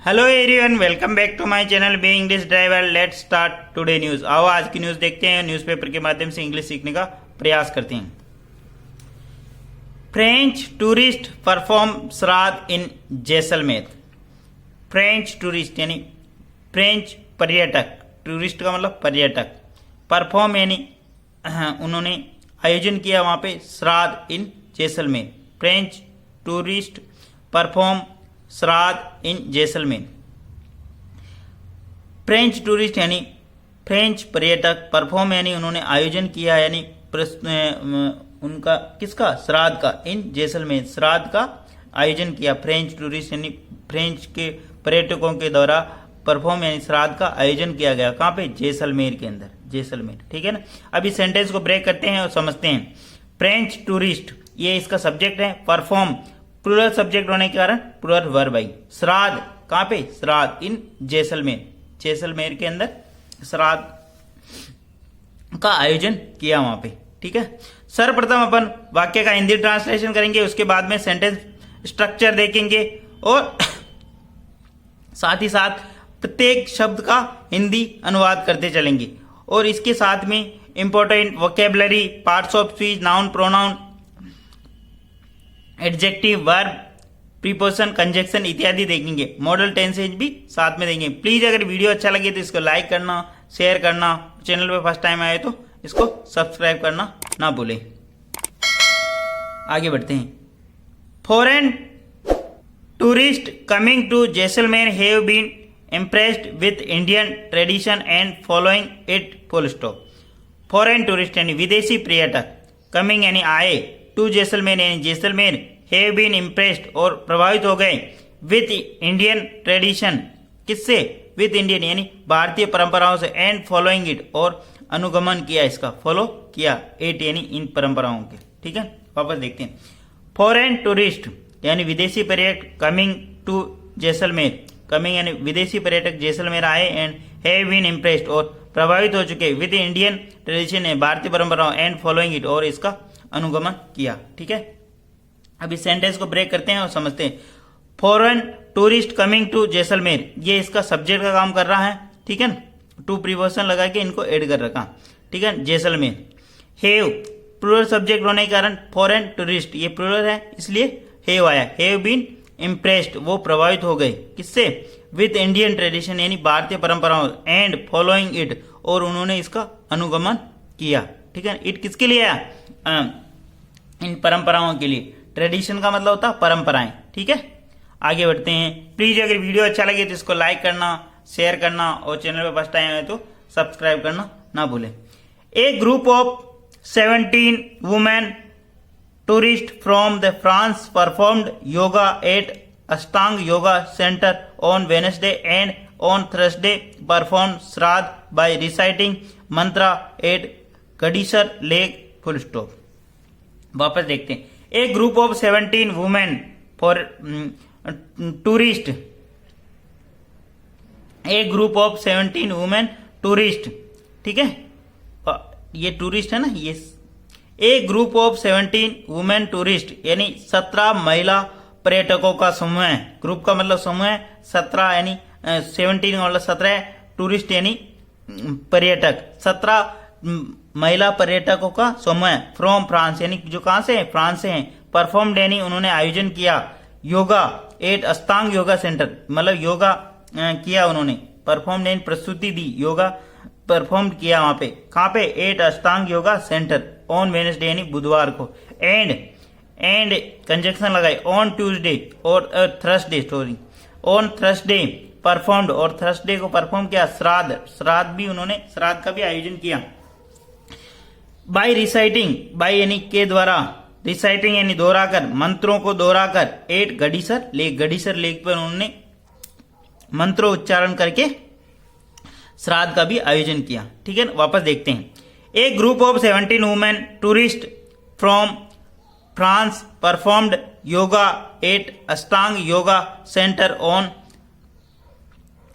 Hello everyone, welcome back to my channel B English driver. Let's start today news. आओ आज की news देखते हैं। न्यूज़पेपर के माध्यम से इंग्लिश सीखने का प्रयास करते हैं। फ्रेंच टूरिस्ट परफॉर्म श्राद्ध इन जैसलमेर। फ्रेंच टूरिस्ट यानी फ्रेंच पर्यटक, टूरिस्ट का मतलब पर्यटक, परफॉर्म यानी उन्होंने आयोजन किया वहां पे श्राद्ध इन जैसलमेर। फ्रेंच टूरिस्ट परफॉर्म श्राद्ध इन जैसलमेर। फ्रेंच टूरिस्ट यानी फ्रेंच पर्यटक, परफॉर्म यानी उन्होंने आयोजन किया, यानी उनका किसका, श्राद्ध का, इन जैसलमेर, श्राद्ध का आयोजन किया। फ्रेंच टूरिस्ट यानी फ्रेंच के पर्यटकों के द्वारा परफॉर्म यानी श्राद्ध का आयोजन किया गया। कहाँ पे? जैसलमेर के अंदर, जैसलमेर। ठीक है ना। अब इस सेंटेंस को ब्रेक करते हैं और समझते हैं। फ्रेंच टूरिस्ट, ये इसका सब्जेक्ट है। परफॉर्म प्लूरल सब्जेक्ट होने के कारण प्लूरल वर्ब आई। श्राद्ध कहाँ पे? श्राद्ध इन जैसलमेर, जैसलमेर के अंदर श्राद्ध का आयोजन किया वहां पे। ठीक है। सर्वप्रथम अपन वाक्य का हिंदी ट्रांसलेशन करेंगे, उसके बाद में सेंटेंस स्ट्रक्चर देखेंगे और साथ ही साथ प्रत्येक शब्द का हिंदी अनुवाद करते चलेंगे। और इसके साथ में important vocabulary, parts of speech, noun, pronoun, adjective, verb, preposition, conjunction इत्यादि देखेंगे। मॉडल टेंसेज भी साथ में देंगे। प्लीज अगर वीडियो अच्छा लगे तो इसको लाइक करना, शेयर करना, चैनल पे फर्स्ट टाइम आए तो इसको सब्सक्राइब करना ना भूलें। आगे बढ़ते हैं। Foreign tourist coming to Jaisalmer have been impressed with Indian tradition and following it, full stop. Foreign tourist यानी विदेशी पर्यटक, कमिंग यानी आए, टू जैसलमेर यानी जैसलमेर, हैव बीन इम्प्रेस्ड और प्रभावित हो गए, विथ इंडियन ट्रेडिशन, किससे? विथ इंडियन यानी भारतीय परंपराओं से, एंड फॉलोइंग इट और अनुगमन किया, इसका फॉलो किया, इट यानी इन परंपराओं के। ठीक है। वापस देखते हैं। फॉरेन टूरिस्ट यानी विदेशी पर्यटक, कमिंग टू जैसलमेर, कमिंग यानी विदेशी पर्यटक जैसलमेर आए, एंड हैव बीन इम्प्रेस्ड और प्रभावित हो चुके, विद इंडियन ट्रेडिशन है भारतीय परंपराओं, एंड फॉलोइंग इट और इसका अनुगमन किया। ठीक है। अब इस सेंटेंस को ब्रेक करते हैं और समझते हैं। Foreign tourist coming to Jaisalmer, ये इसका सब्जेक्ट का काम कर रहा है। ठीक है। टू प्रीपोजिशन लगा के इनको ऐड कर रखा। ठीक है। जैसलमेर। हैव प्लूरल सब्जेक्ट होने के कारण फॉरेन टूरिस्ट, ये प्लूरल है इसलिए हैव आया। हैव बीन इम्प्रेस्ड, वो प्रभावित हो गए, किससे? विद इंडियन ट्रेडिशन यानी भारतीय परंपराओं, एंड फॉलोइंग इट और उन्होंने इसका अनुगमन किया। ठीक है। इट किसके लिए आया? इन परंपराओं के लिए। ट्रेडिशन का मतलब होता है परंपराएं। ठीक है। आगे बढ़ते हैं। प्लीज अगर वीडियो अच्छा लगे तो इसको लाइक करना, शेयर करना और चैनल पे फर्स्ट टाइम आए तो सब्सक्राइब करना ना भूलें। A group of 17 women tourist from the France performed yoga at Ashtanga yoga centre on Wednesday and on Thursday perform shraddh by reciting mantra at Gadisar lake, full stop. वापस देखते हैं। A group of 17 women for tourist, a group of 17 women tourist, ठीक है, ये tourist है ना, ये a group of 17 women tourist यानी 17 महिला पर्यटकों का समूह है। ग्रुप का मतलब समूह है, 17 यानी 17 का मतलब 17, टूरिस्ट यानी पर्यटक, 17 महिला पर्यटकों का समूह है। फ्रॉम फ्रांस यानी जो कहां से है? फ्रांस से है। परफॉर्म्ड यानी उन्होंने आयोजन किया, yoga at Ashtanga yoga centre मतलब योगा किया उन्होंने, परफॉर्म्ड यानी प्रस्तुति दी, योगा परफॉर्म किया वहां पे। कहां पे? Eight Ashtanga yoga centre on Wednesday यानी बुधवार को, एंड कंजक्शन लगाई, ऑन ट्यूसडे और Thursday, sorry, on Thursday performed और थर्सडे को परफॉर्म किया श्राद्ध, श्राद्ध भी उन्होंने, श्राद्ध का भी आयोजन किया। बाय रिसाइटिंग, बाय यानी के द्वारा, रिसाइटिंग यानी दोहराकर, मंत्रों को दोहराकर, at Gadisar lake, Gadisar lake पर उन्होंने मंत्रों उच्चारण करके श्राद्ध का भी आयोजन किया। ठीक है। वापस देखते हैं। A group of 17 women tourist from France performed yoga at Ashtanga yoga centre on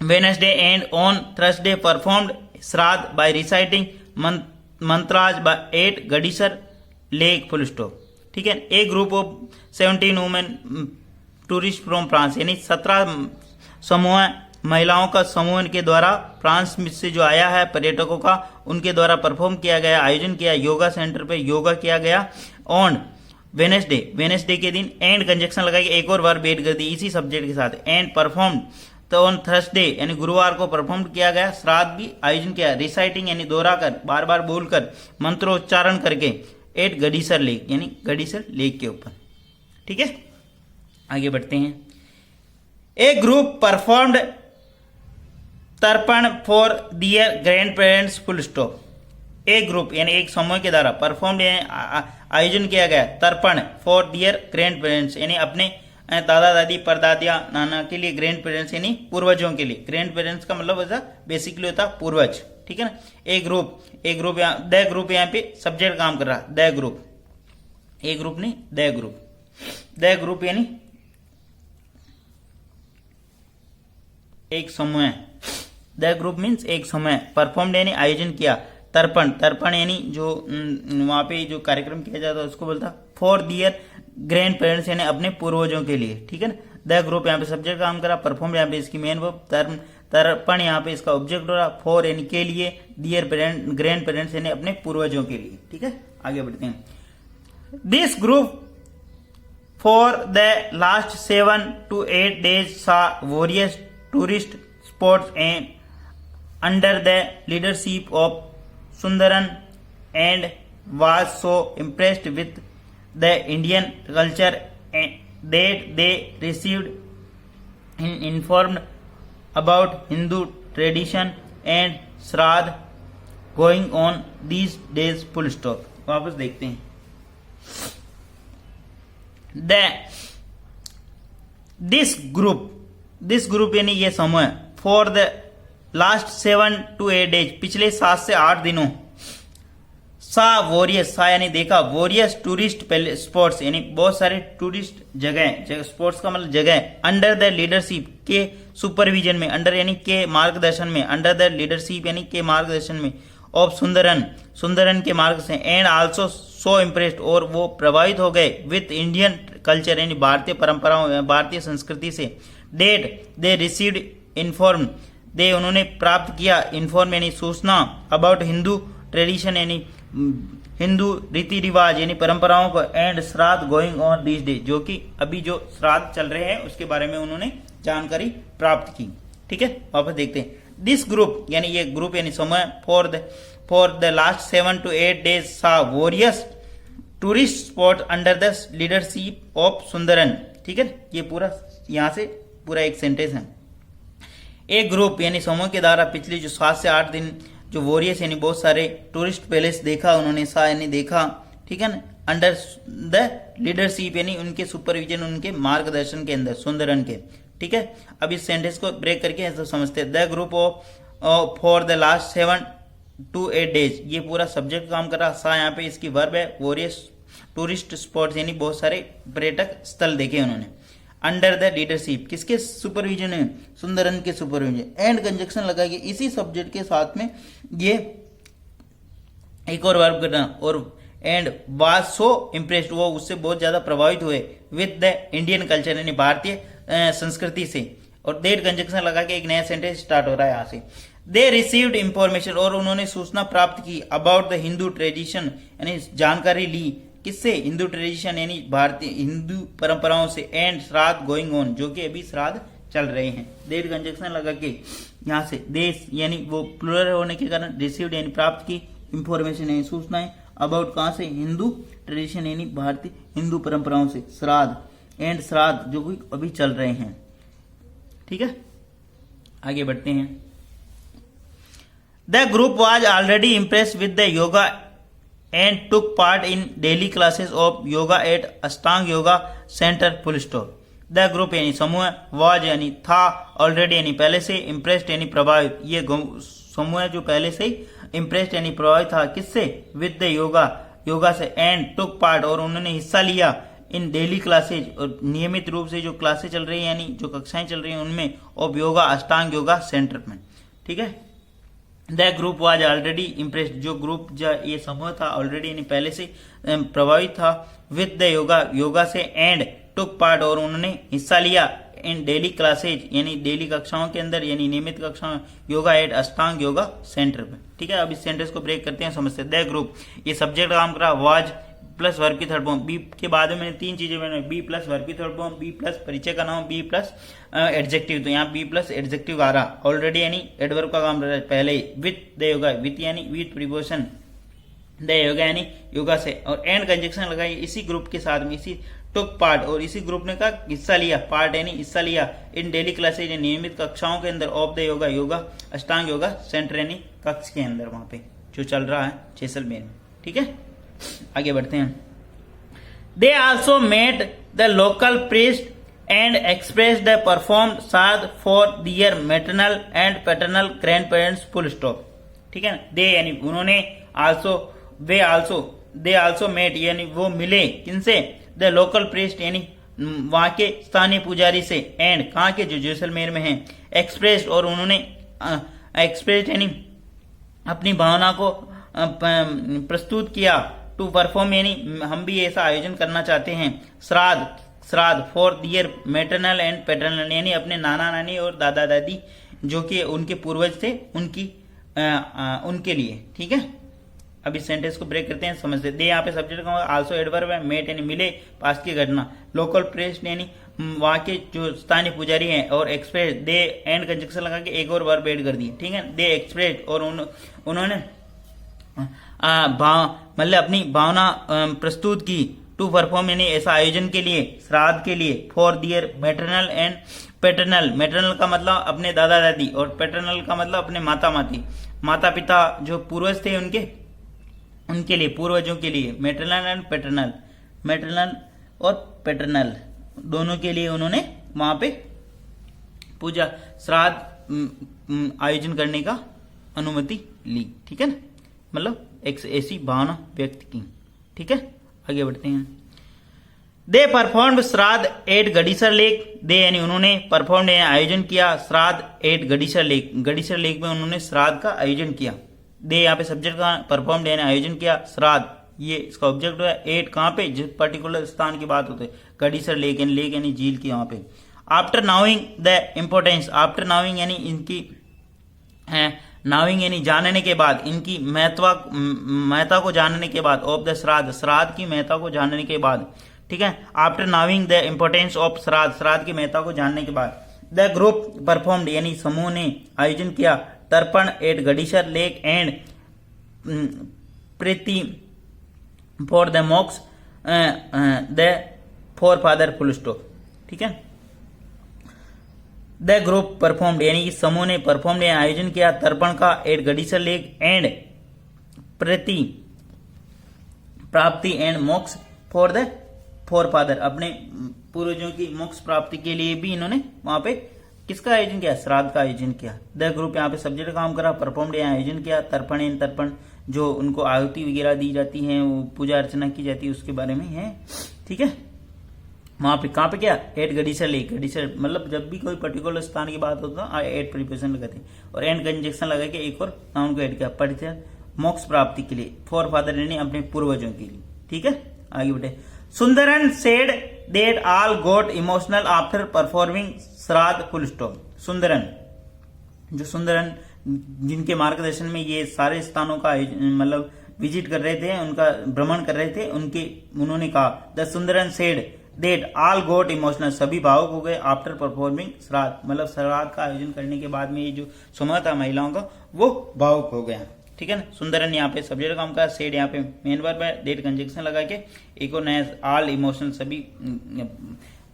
Wednesday and on Thursday performed shraddh by reciting mantras at Gadisar lake, full stop. ठीक है। A group of 17 women tourist from France यानी 17 समूह महिलाओं का समूह के द्वारा France से जो आया है पर्यटकों का, उनके द्वारा परफॉर्म किया गया, आयोजन किया, योगा सेंटर पे योगा किया गया ऑन वेनेसडे के दिन, एंड कंजक्शन लगाई एक और बार वेट कर दी इसी सब्जेक्ट के साथ, एंड परफॉर्म तो ऑन थर्सडे यानी गुरुवार को परफॉर्म किया गया, श्राद्ध भी आयोजन किया, रिसाइटिंग यानी दोहरा कर बार बार बोलकर मंत्रोच्चारण करके एट गडीसर लेक यानी गडीसर लेक के ऊपर। ठीक है, आगे बढ़ते हैं। A group performed tarpan for their grandparents full stop. एक ग्रुप यानी एक समूह के द्वारा परफॉर्म्ड आयोजन किया गया तर्पण फॉर दियर ग्रैंड पेरेंट्स यानी अपने दादा दादी परदादिया नाना के लिए, ग्रैंड पेरेंट्स यानी पूर्वजों के लिए। ग्रैंड पेरेंट्स का मतलब ऐसा बेसिकली होता है पूर्वज। ठीक है ना। एक ग्रुप यहाँ द ग्रुप यहाँ पे सब्जेक्ट काम कर रहा है, द ग्रुप, एक ग्रुप नहीं द ग्रुप यानी एक समूह। द ग्रुप मीन्स एक समूह। परफॉर्म्ड यानी आयोजन किया, तर्पण यानी जो वहां पे जो कार्यक्रम किया जाता है उसको बोलता फॉर दियर ग्रैंड पेरेंट्स यानी अपने पूर्वजों के लिए। ठीक है ना। द ग्रुप यहाँ पे सब्जेक्ट काम करा, परफॉर्म यहाँ पे इसकी मेन वर्ब, तर्पण यहाँ पे इसका ऑब्जेक्ट हो रहा, फॉर यानी के लिए, दियर ग्रैंड पेरेंट्स यानी अपने पूर्वजों के लिए। ठीक है, आगे बढ़ते हैं। This group for the last 7 to 8 days saw various tourist spots and under the leadership of Sundaran and was so impressed with the Indian culture that they received informed about Hindu tradition and श्राद्ध going on these days full stop। वापस देखते हैं। This group यानी ये समूह for the last 7 to 8 days पिछले 7 से 8 दिनों सा वोरियस सा यानी देखा, वोरियस टूरिस्ट स्पॉट्स यानी बहुत सारे टूरिस्ट जगह, स्पॉट्स का मतलब जगह, अंडर द लीडरशिप के सुपरविजन में, अंडर यानी के मार्गदर्शन में, अंडर द लीडरशिप यानी के मार्गदर्शन में, ऑफ सुंदरन के मार्ग से, एंड आल्सो सो इम्प्रेस्ड और वो प्रभावित हो गए विथ इंडियन कल्चर यानी भारतीय परंपराओं भारतीय संस्कृति से, डेट दे रिसीव्ड इन्फॉर्म दे उन्होंने प्राप्त किया, इन्फॉर्म यानी सूचना, अबाउट हिंदू ट्रेडिशन यानी हिंदू रीति रिवाज यानी परंपराओं को, एंड श्राद्ध गोइंग ऑन दिस डे जो कि अभी जो श्राद्ध चल रहे हैं उसके बारे में उन्होंने जानकारी प्राप्त की। ठीक है, वापस देखते हैं। दिस ग्रुप यानी ये ग्रुप यानी समूह for the last 7 to 8 days saw various tourist spot under the leadership of Sundaran. ठीक है, ये पूरा यहां से पूरा एक सेंटेंस है। एक ग्रुप यानी समूह के द्वारा पिछले जो 7 से 8 दिन जो वॉरियर्स यानी बहुत सारे टूरिस्ट पैलेस देखा उन्होंने, सा यानी देखा। ठीक है ना। अंडर द लीडरशिप यानी उनके सुपरविजन, उनके मार्गदर्शन के अंदर, सुंदरन के। ठीक है, अब इस सेंटेंस को ब्रेक करके ऐसा समझते हैं। The group of for the last 7 to 8 days ये पूरा सब्जेक्ट काम कर रहा, सा यहाँ पे इसकी वर्ब है, वॉरियर्स टूरिस्ट स्पॉट्स यानी बहुत सारे पर्यटक स्थल देखे उन्होंने, अंडर द लीडरशिप किसके सुपरविजन है, सुंदरन के सुपरविजन, एंड कंजक्शन लगाइए इसी सब्जेक्ट के साथ में ये एक और वर्ब करना, और एंड वाज सो इम्प्रेस्ड वो उससे बहुत ज्यादा प्रभावित हुए विद द इंडियन कल्चर यानी भारतीय संस्कृति से, और देट कंजक्शन लगा के एक नया सेंटेंस स्टार्ट हो रहा है यहाँ से। दे रिसीव्ड इंफॉर्मेशन और उन्होंने सूचना प्राप्त की, अबाउट द हिंदू ट्रेडिशन यानी जानकारी ली, किससे, हिंदू ट्रेडिशन यानी भारतीय हिंदू परंपराओं से, एंड श्राद्ध गोइंग ऑन जो कि अभी श्राद्ध चल रहे हैं। देर कंजक्शन लगा के यहाँ से देश यानी वो प्लूरल होने के कारण रिसीव्ड यानी प्राप्त की, इंफॉर्मेशन यानी सूचनाएं, अबाउट कहां से, हिंदू ट्रेडिशन यानी भारतीय हिंदू परंपराओं से, श्राद्ध एंड श्राद्ध जो कि अभी चल रहे हैं। ठीक है, आगे बढ़ते हैं। The group was already impressed with the yoga and took part in daily classes of yoga at Ashtanga yoga centre full stop. The group यानी समूह, वाज यानी था, ऑलरेडी यानी पहले से, इम्प्रेस्ड यानी प्रभावित, ये समूह जो पहले से ही इम्प्रेस्ड यानी प्रभावित था किससे, विद द योगा से, एंड टुक पार्ट और उन्होंने हिस्सा लिया, इन डेली क्लासेज और नियमित रूप से जो क्लासेज चल रही है यानी जो कक्षाएं चल रही हैं उनमें, of yoga Ashtanga yoga centre में। ठीक है, the group was already impressed जो ग्रुप ये समूह था ऑलरेडी यानी पहले से प्रभावित था, विद द योगा से, एंड टुक पार्ट और उन्होंने हिस्सा लिया, इन डेली क्लासेज यानी डेली कक्षाओं के अंदर यानी नियमित कक्षाओं yoga at Ashtanga yoga centre पे। ठीक है, अब इस सेंटेंस को ब्रेक करते हैं, समझते हैं। द ग्रुप, ये सब्जेक्ट काम करा, वाज प्लस वर्ब की थर्ड फॉर्म, बी के बाद में मैंने तीन चीजें बनाई, बी प्लस वर्ब की थर्ड फॉर्म, बी प्लस परिचय का नाम, बी प्लस एडजेक्टिव। तो यहाँ बी प्लस एडजेक्टिव आ रहा ऑलरेडी, यानी एडवर्ब का काम रहा है पहले ही। विथ द योगा, विथ यानी विथ प्रीपोजिशन, द योगा यानी योगा से, और एंड कंजक्शन लगाई इसी ग्रुप के साथ में, इसी टुक पार्ट, और इसी ग्रुप ने का हिस्सा लिया, पार्ट यानी हिस्सा लिया, इन डेली क्लासेज नियमित कक्षाओं के अंदर, of the yoga, yoga Ashtanga yoga centre यानी कक्ष के अंदर, वहां पे जो चल रहा है जैसलमेर में। ठीक है, आगे बढ़ते हैं। They also met the local priest and express the perform shraddh for their maternal and paternal grandparents, full stop. ठीक है ना, दे यानी उन्होंने, आल्सो दे आल्सो मेट यानी वो मिले, किनसे, द लोकल प्रीस्ट यानी वहां के स्थानीय पुजारी से, एंड कहाँ के, जो जैसलमेर में है, एक्सप्रेस और उन्होंने एक्सप्रेस यानी अपनी भावना को प्रस्तुत किया, टू परफॉर्म यानी हम भी ऐसा आयोजन करना चाहते हैं, shraddha for their maternal and paternal यानी अपने नाना नानी और दादा दादी जो कि उनके पूर्वज थे उनके लिए। ठीक है, अब इस सेंटेंस को ब्रेक करते हैं, समझते। दे यहाँ पे सब्जेक्ट का आल्सो एडवर्ब है, मेट यानी मिले, पास्ट की घटना, लोकल प्रीस्ट यानी वहां के जो स्थानीय पुजारी हैं, और एक्सप्रेस, दे एंड कंजक्शन लगा के एक और वर्ब ऐड कर दी। ठीक है, दे एक्सप्रेस और उन्होंने मतलब अपनी भावना प्रस्तुत की, टू परफॉर्म यानी ऐसा आयोजन के लिए, श्राद्ध के लिए, for their maternal and paternal, maternal का मतलब अपने दादा दादी और पैटर्नल का मतलब अपने माता पिता जो पूर्वज थे उनके लिए, पूर्वजों के लिए, मैटरनल एंड पैटर्नल, मैटरनल और पैटर्नल दोनों के लिए उन्होंने वहां पे पूजा श्राद्ध आयोजन करने का अनुमति ली। ठीक है ना, मतलब एक ऐसी भावना व्यक्त की। ठीक है, आगे बढ़ते हैं। They perform shraddha at Gadisar lake, they यानी उन्होंने, परफॉर्म आयोजन किया, shraddha at Gadisar lake, Gadisar lake में उन्होंने श्राद्ध का आयोजन किया। दे यहाँ पे सब्जेक्ट का, परफॉर्म यानी आयोजन किया, श्राद्ध ये इसका ऑब्जेक्ट है, एट कहाँ पे, जिस पर्टिकुलर स्थान की बात होती है, गडीसर लेक यानी झील की वहां पे। आफ्टर नाउइंग द इम्पोर्टेंस, आफ्टर नाउइंग यानी इनकी नाउइंग यानी जानने के बाद, इनकी महत्ता को जानने के बाद, ऑफ द श्राद्ध की महत्ता को जानने के बाद। ठीक है, आफ्टर नाउइंग द इम्पोर्टेंस ऑफ श्राद्ध की महत्ता को जानने के बाद, द ग्रुप परफॉर्म्ड यानी समूह ने आयोजन किया, tarpan at Gadisar lake and प्रीति for the moksha the forefather, full stop. ठीक है, द ग्रुप परफॉर्म्ड यानी कि समूह ने परफॉर्म्ड आयोजन किया, तर्पण का एट गडीसर लेक एंड प्रति प्राप्ति एंड मोक्ष फॉर द फोर फादर, अपने पूर्वजों की मोक्ष प्राप्ति के लिए भी इन्होंने वहां पे किसका आयोजन किया, श्राद्ध का आयोजन किया। द ग्रुप यहाँ पे सब्जेक्ट काम करा, परफॉर्म्ड आयोजन किया, तर्पण जो उनको आहुति वगैरह दी जाती है, वो पूजा अर्चना की जाती है, उसके बारे में है। ठीक है, वहां पे कहाँ पे क्या, एट गडीसर लेक, गडीसर मतलब जब भी कोई पर्टिकुलर स्थान की बात होता है एट प्रीपोजिशन लगाते हैं, और एंड कंजक्शन लगा के एक और नाउन को ऐड किया, परिचय मोक्ष प्राप्ति के लिए, फॉर फादर यानी अपने पूर्वजों के लिए। ठीक है, आगे बढ़े। Sundaran said that all got emotional after performing shraddh, full stop. Sundaran जिनके मार्गदर्शन में ये सारे स्थानों का मतलब विजिट कर रहे थे, उनका भ्रमण कर रहे थे, उन्होंने कहा, the Sundaran said that all got emotional, सभी भावुक हो गए, आफ्टर परफॉर्मिंग श्राद्ध, मतलब श्राद्ध का आयोजन करने के बाद में ये जो समूह था महिलाओं का वो भावुक हो गया। ठीक है ना, सुंदरन यहाँ पे सब्जेक्ट काम का, सेड यहाँ पे मेन वर्ब है, डेट कंजक्शन लगा के एक और नया, ऑल इमोशनल सभी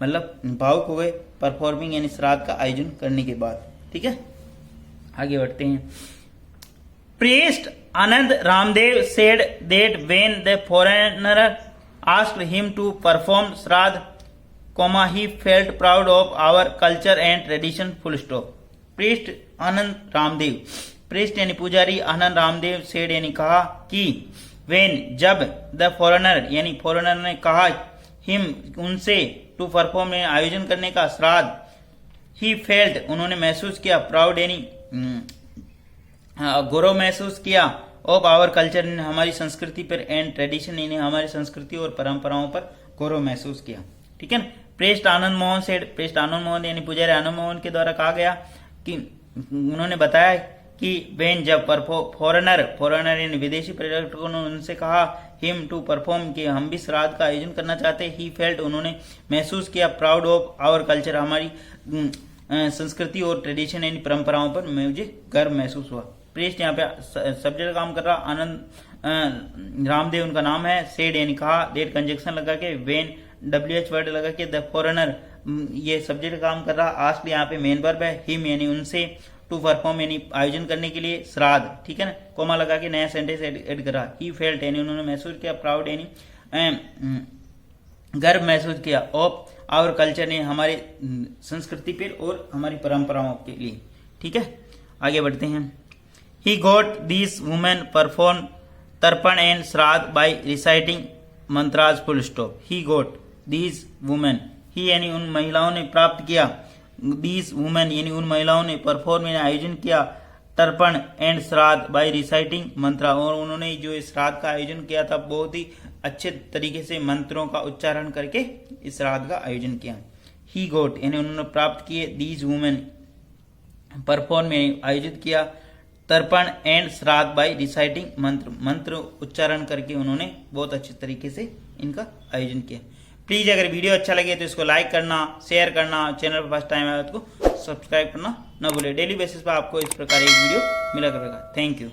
मतलब भावुक हो गए, परफॉर्मिंग यानी श्राद्ध का आयोजन करने के बाद। ठीक है, आगे बढ़ते हैं। Priest Anand Ramdev said that when the foreigner asked him to perform श्राद्ध, he felt proud of our culture and tradition, full stop. Priest Anand Ramdev, priest यानी पुजारी, आनंद रामदेव सेड यानी कहा कि, when जब, द फॉरेनर यानी फॉरेनर ने कहा, हिम उनसे, टू परफॉर्म आयोजन करने का श्राद्ध, ही फेल्ट उन्होंने महसूस किया, प्राउड यानी गौरव महसूस किया, ऑफ आवर कल्चर हमारी संस्कृति पर, एंड ट्रेडिशन यानी हमारी संस्कृति और परंपराओं पर गौरव महसूस किया। ठीक है ना, pressed Anand Mohan said, pressed Anand Mohan यानी पुजारी आनंद मोहन के द्वारा कहा गया कि उन्होंने बताया कि वेन जब फॉरेनर यानी विदेशी पर्यटकों ने उनसे कहा हिम टू परफॉर्म कि हम भी श्राद्ध का आयोजन करना चाहते, ही फेल्ट उन्होंने महसूस किया प्राउड ऑफ आवर कल्चर, हमारी संस्कृति और ट्रेडिशन यानी परंपराओं पर मुझे गर्व महसूस हुआ। प्रेस्ट यहाँ पे सब्जेक्ट काम कर रहा, आनंद रामदेव उनका नाम है, सेड यानी कहा, डेट कंजक्शन लगा के, वेन WH वर्ड लगा के, द फॉरेनर ये सब्जेक्ट काम कर रहा, आस्क यहाँ पे मेन वर्ब है, हिम यानी उनसे, टू परफॉर्म यानी आयोजन करने के लिए, श्राद्ध, ठीक है ना, कोमा लगा के नया सेंटेंस ऐड कर रहा, ही फेल्ट यानी उन्होंने महसूस किया, प्राउड यानी गर्व महसूस किया, ऑफ आवर कल्चर ने हमारे संस्कृति पर और हमारी परंपराओं के लिए, ठीक है। आगे बढ़ते हैं। He got these women perform tarpan and shraddh by reciting mantras full stop. He got these women, he यानी उन महिलाओं ने प्राप्त किया, दीज वुमेन यानी उन महिलाओं ने परफॉर्म यानी आयोजन किया, तर्पण एंड श्राद्ध बाय रिसाइटिंग मंत्रा, और उन्होंने जो श्राद्ध का आयोजन किया था बहुत ही अच्छे तरीके से मंत्रों का उच्चारण करके इस श्राद्ध का आयोजन किया। ही गॉट यानी उन्होंने प्राप्त किए, दीज वुमेन परफॉर्म यानी आयोजित किया, तर्पण एंड श्राद्ध बाय रिसाइटिंग मंत्र उच्चारण करके उन्होंने बहुत अच्छे तरीके से इनका आयोजन किया। प्लीज अगर वीडियो अच्छा लगे तो इसको लाइक करना, शेयर करना, चैनल पर फर्स्ट टाइम आया तो सब्सक्राइब करना ना भूले। डेली बेसिस पर आपको इस प्रकार एक वीडियो मिला करेगा। Thank you.